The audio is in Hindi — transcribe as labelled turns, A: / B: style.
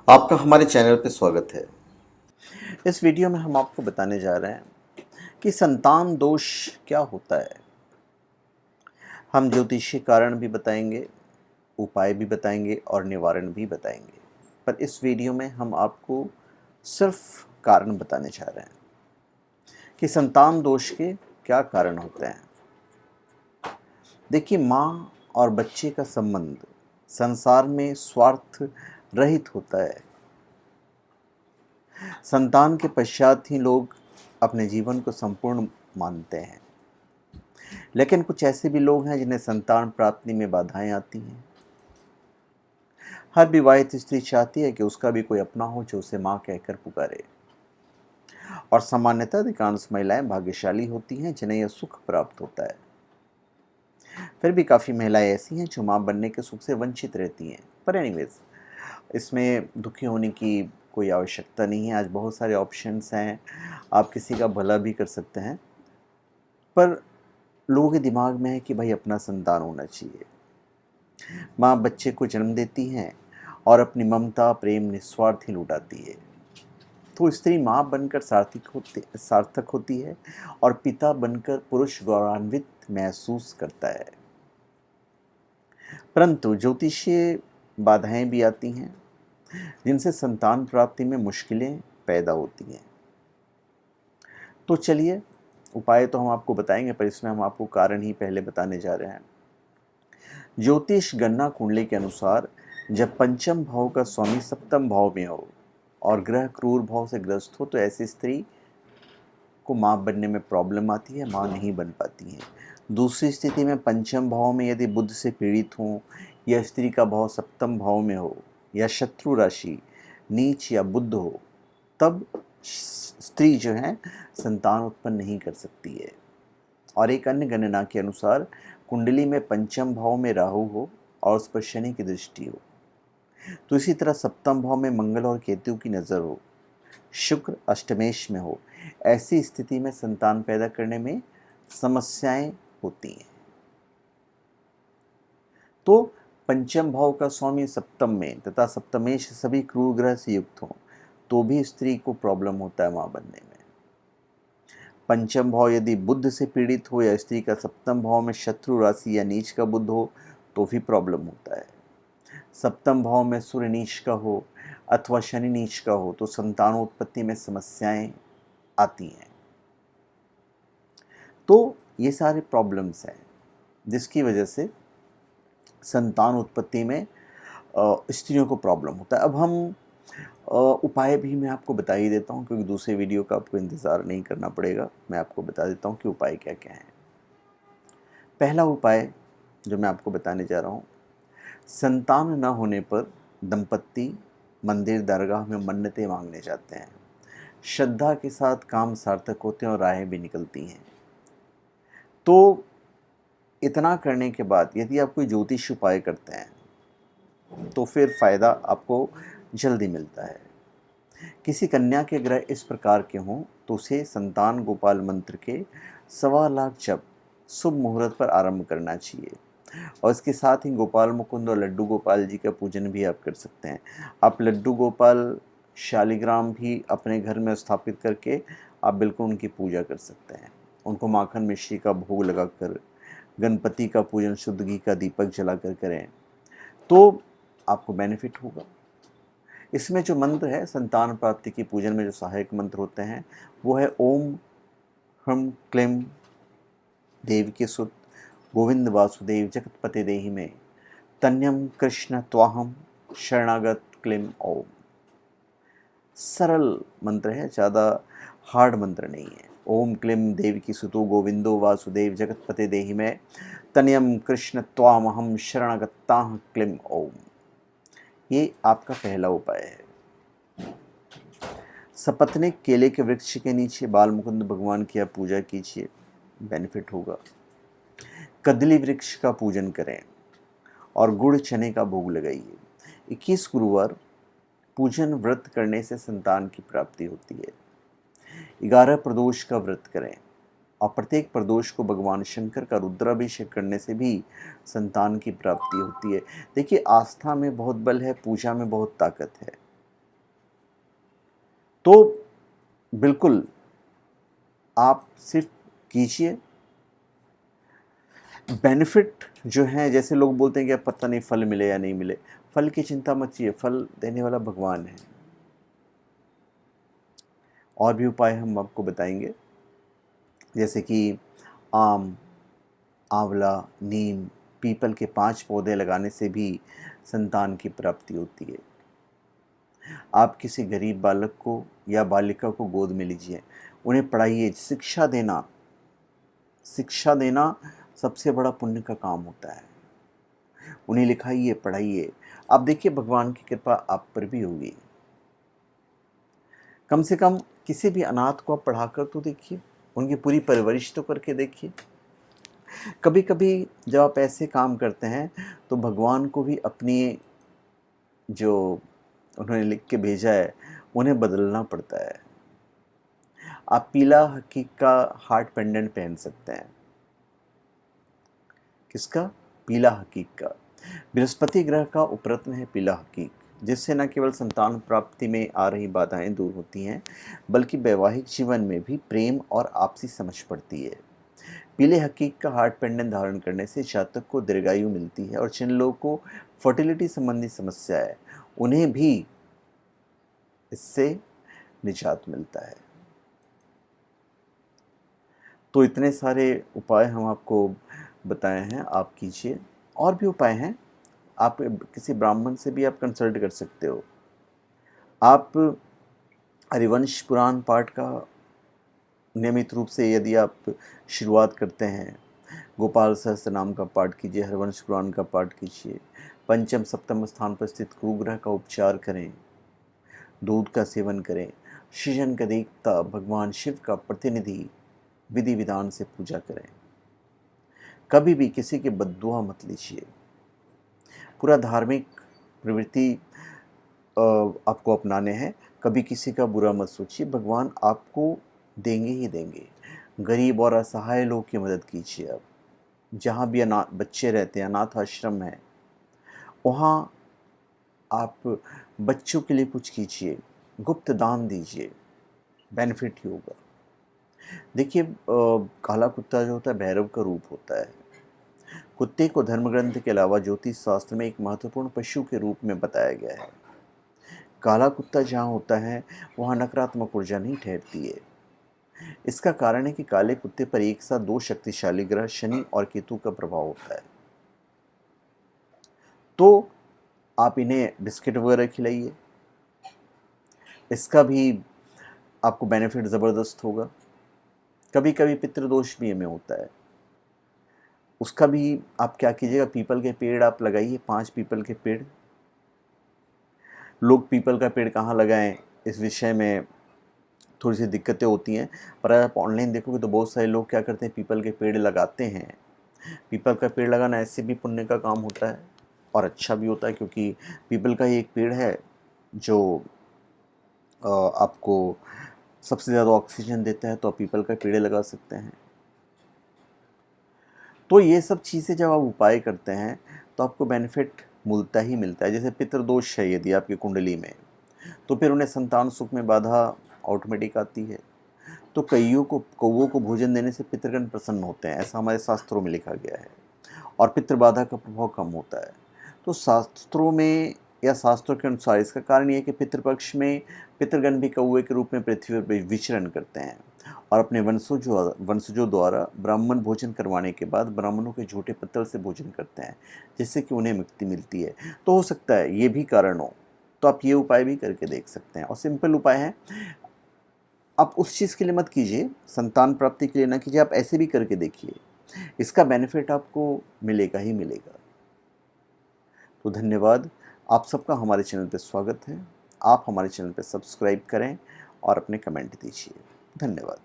A: आपका हमारे चैनल पे स्वागत है। इस वीडियो में हम आपको बताने जा रहे हैं कि संतान दोष क्या होता है। हम ज्योतिषीय कारण भी बताएंगे, उपाय भी बताएंगे और निवारण भी बताएंगे। पर इस वीडियो में हम आपको सिर्फ कारण बताने जा रहे हैं कि संतान दोष के क्या कारण होते हैं। देखिए, माँ और बच्चे का संबंध संसार में स्वार्थ रहित होता है। संतान के पश्चात ही लोग अपने जीवन को संपूर्ण मानते हैं। लेकिन कुछ ऐसे भी लोग हैं जिन्हें संतान प्राप्ति में बाधाएं आती हैं। हर विवाहित स्त्री चाहती है कि उसका भी कोई अपना हो जो उसे माँ कहकर पुकारे। और सामान्यतः अधिकांश महिलाएं भाग्यशाली होती हैं जिन्हें यह सुख प्राप्त होता है। फिर भी काफ़ी महिलाएं ऐसी हैं जो माँ बनने के सुख से वंचित रहती हैं। पर एनीवेज, इसमें दुखी होने की कोई आवश्यकता नहीं है। आज बहुत सारे ऑप्शंस हैं, आप किसी का भला भी कर सकते हैं। पर लोगों के दिमाग में है कि भाई अपना संतान होना चाहिए। माँ बच्चे को जन्म देती हैं और अपनी ममता प्रेम निस्वार्थ ही लुटाती है। तो स्त्री माँ बनकर सार्थक होती है और पिता बनकर पुरुष गौरवान्वित महसूस करता है। परंतु ज्योतिषीय बाधाएं भी आती हैं जिनसे संतान प्राप्ति में मुश्किलें पैदा होती हैं। तो चलिए, उपाय तो हम आपको बताएंगे, पर इसमें हम आपको कारण ही पहले बताने जा रहे हैं। ज्योतिष गणना कुंडली के अनुसार जब पंचम भाव का स्वामी सप्तम भाव में हो और ग्रह क्रूर भाव से ग्रस्त हो तो ऐसी स्त्री को माँ बनने में प्रॉब्लम आती है, माँ नहीं बन पाती है। दूसरी स्थिति में पंचम भाव में यदि बुध से पीड़ित हो या स्त्री का भाव सप्तम भाव में हो या शत्रु राशि नीच या बुध हो, तब स्त्री जो है संतान उत्पन्न नहीं कर सकती है। और एक अन्य गणना के अनुसार कुंडली में पंचम भाव में राहु हो और उस पर शनि की दृष्टि हो, तो इसी तरह सप्तम भाव में मंगल और केतु की नज़र हो, शुक्र अष्टमेश में हो, ऐसी स्थिति में संतान पैदा करने में समस्याएं होती हैं। तो पंचम भाव का स्वामी सप्तम में तथा सप्तमेश सभी क्रूर ग्रह से युक्त हो तो भी स्त्री को प्रॉब्लम होता है मां बनने में। पंचम भाव यदि बुध से पीड़ित हो या स्त्री का सप्तम भाव में शत्रु राशि या नीच का बुध हो तो भी प्रॉब्लम होता है। सप्तम भाव में सूर्य नीच का हो अथवा शनि नीच का हो तो संतानोत्पत्ति में समस्याएं आती हैं। तो ये सारे प्रॉब्लम्स हैं जिसकी वजह से संतान उत्पत्ति में स्त्रियों को प्रॉब्लम होता है। अब हम उपाय भी मैं आपको बता ही देता हूँ, क्योंकि दूसरे वीडियो का आपको इंतज़ार नहीं करना पड़ेगा। मैं आपको बता देता हूँ कि उपाय क्या क्या हैं। पहला उपाय जो मैं आपको बताने जा रहा हूँ, संतान न होने पर दंपत्ति मंदिर दरगाह में मन्नतें मांगने जाते हैं। श्रद्धा के साथ काम सार्थक होते हैं और राहें भी निकलती हैं। तो इतना करने के बाद यदि आप कोई ज्योतिष उपाय करते हैं तो फिर फ़ायदा आपको जल्दी मिलता है। किसी कन्या के ग्रह इस प्रकार के हों तो उसे संतान गोपाल मंत्र के 1.25 लाख जप शुभ मुहूर्त पर आरंभ करना चाहिए। और इसके साथ ही गोपाल मुकुंद और लड्डू गोपाल जी का पूजन भी आप कर सकते हैं। आप लड्डू गोपाल शालिग्राम भी अपने घर में स्थापित करके आप बिल्कुल उनकी पूजा कर सकते हैं। उनको माखन मिश्री का भोग लगाकर गणपति का पूजन शुद्ध घी का दीपक जलाकर करें तो आपको बेनिफिट होगा। इसमें जो मंत्र है संतान प्राप्ति की पूजन में जो सहायक मंत्र होते हैं वो है ओम ह्रम क्लीम देवकी सुत गोविंद वासुदेव जगतपते देहि में तन्यम कृष्ण त्वाहम शरणागत क्लीम ओम। सरल मंत्र है, ज़्यादा हार्ड मंत्र नहीं है। ओम क्लीम देवकी सुतो गोविंदो वासुदेव जगतपते देहि में तन्यम कृष्ण त्वामहम शरणागताह क्लीम ओम। ये आपका पहला उपाय है। सपत्निक केले के वृक्ष के नीचे बाल मुकुंद भगवान की आप पूजा कीजिए, बेनिफिट होगा। कदली वृक्ष का पूजन करें और गुड़ चने का भोग लगाइए। 21 गुरुवार पूजन व्रत करने से संतान की प्राप्ति होती है। 11 प्रदोष का व्रत करें और प्रत्येक प्रदोष को भगवान शंकर का रुद्राभिषेक करने से भी संतान की प्राप्ति होती है। देखिए, आस्था में बहुत बल है, पूजा में बहुत ताकत है। तो बिल्कुल आप सिर्फ कीजिए। बेनिफिट जो हैं, जैसे लोग बोलते हैं कि अब पता नहीं फल मिले या नहीं मिले, फल की चिंता मत कीजिए, फल देने वाला भगवान है। और भी उपाय हम आपको बताएंगे, जैसे कि आम, आंवला, नीम, पीपल के 5 पौधे लगाने से भी संतान की प्राप्ति होती है। आप किसी गरीब बालक को या बालिका को गोद में लीजिए, उन्हें पढ़ाइए। शिक्षा देना सबसे बड़ा पुण्य का काम होता है। उन्हें लिखाइए, पढ़ाइए। आप देखिए भगवान की कृपा आप पर भी होगी। कम से कम किसी भी अनाथ को आप पढ़ाकर तो देखिए, उनकी पूरी परवरिश तो करके देखिए। कभी कभी जब आप ऐसे काम करते हैं तो भगवान को भी अपनी जो उन्होंने लिख के भेजा है उन्हें बदलना पड़ता है। आप पीला हकीक का हार्ट पेंडेंट पहन सकते हैं। किसका? पीला हकीक का। बृहस्पति ग्रह का उपरत्न है पीला हकीक, जिससे न केवल संतान प्राप्ति में आ रही बाधाएं दूर होती हैं, बल्कि वैवाहिक जीवन में भी प्रेम और आपसी समझ बढ़ती है। पीले हकीक का हार्ट पेंडेंट धारण करने से जातक को दीर्घायु मिलती है, और जिन लोगों को फर्टिलिटी संबंधी समस्या है उन्हें भी इससे निजात मिलता है। तो इतने सारे उपाय हम आपको बताए हैं, आप कीजिए। और भी उपाय हैं, आप किसी ब्राह्मण से भी आप कंसल्ट कर सकते हो। आप हरिवंश पुराण पाठ का नियमित रूप से यदि आप शुरुआत करते हैं, गोपाल सहस्त्र नाम का पाठ कीजिए, हरिवंश पुराण का पाठ कीजिए, पंचम सप्तम स्थान पर स्थित कुग्रह का उपचार करें, दूध का सेवन करें, सृजन का देवता भगवान शिव का प्रतिनिधि विधि विधान से पूजा करें। कभी भी किसी की बद्दुआ मत लीजिए। पूरा धार्मिक प्रवृत्ति आपको अपनाने हैं। कभी किसी का बुरा मत सोचिए, भगवान आपको देंगे ही देंगे। गरीब और असहाय लोग की मदद कीजिए। आप जहाँ भी अनाथ बच्चे रहते हैं, अनाथ आश्रम है, वहाँ आप बच्चों के लिए कुछ कीजिए, गुप्त दान दीजिए, बेनिफिट ही होगा। देखिए काला कुत्ता जो होता है भैरव का रूप होता है। कुत्ते को धर्म ग्रंथ के अलावा ज्योतिष शास्त्र में एक महत्वपूर्ण पशु के रूप में बताया गया है। काला कुत्ता जहाँ होता है वहाँ नकारात्मक ऊर्जा नहीं ठहरती है। इसका कारण है कि काले कुत्ते पर एक साथ 2 शक्तिशाली ग्रह शनि और केतु का प्रभाव होता है। तो आप इन्हें बिस्किट वगैरह खिलाइए, इसका भी आपको बेनिफिट ज़बरदस्त होगा। कभी कभी पितृदोष भी हमें होता है, उसका भी आप क्या कीजिएगा, पीपल के पेड़ आप लगाइए, 5 पीपल के पेड़। लोग पीपल का पेड़ कहाँ लगाएं इस विषय में थोड़ी सी दिक्कतें होती हैं, पर अगर आप ऑनलाइन देखोगे तो बहुत सारे लोग क्या करते हैं, पीपल के पेड़ लगाते हैं। पीपल का पेड़ लगाना ऐसे भी पुण्य का काम होता है और अच्छा भी होता है, क्योंकि पीपल का ही एक पेड़ है जो आपको सबसे ज़्यादा ऑक्सीजन देता है, तो आप पीपल का पेड़ लगा सकते हैं। तो ये सब चीज़ें जब आप उपाय करते हैं तो आपको बेनिफिट मिलता ही मिलता है। जैसे पितृदोष है यदि आपकी कुंडली में, तो फिर उन्हें संतान सुख में बाधा ऑटोमेटिक आती है। तो कौवों को भोजन देने से पितृगण प्रसन्न होते हैं, ऐसा हमारे शास्त्रों में लिखा गया है, और पितृबाधा का प्रभाव कम होता है। तो शास्त्रों में या शास्त्रों के अनुसार इसका कारण ये है कि पितृपक्ष में पितृगण भी कौवे के रूप में पृथ्वी पर विचरण करते हैं, और अपने वंशजों द्वारा ब्राह्मण भोजन करवाने के बाद ब्राह्मणों के झूठे पत्तल से भोजन करते हैं, जिससे कि उन्हें मुक्ति मिलती है। तो हो सकता है ये भी कारण हो, तो आप ये उपाय भी करके देख सकते हैं। और सिंपल उपाय है, आप उस चीज़ के लिए मत कीजिए, संतान प्राप्ति के लिए ना कीजिए, आप ऐसे भी करके देखिए, इसका बेनिफिट आपको मिलेगा ही मिलेगा। तो धन्यवाद, आप सबका हमारे चैनल पर स्वागत है। आप हमारे चैनल पर सब्सक्राइब करें और अपने कमेंट दीजिए। धन्यवाद।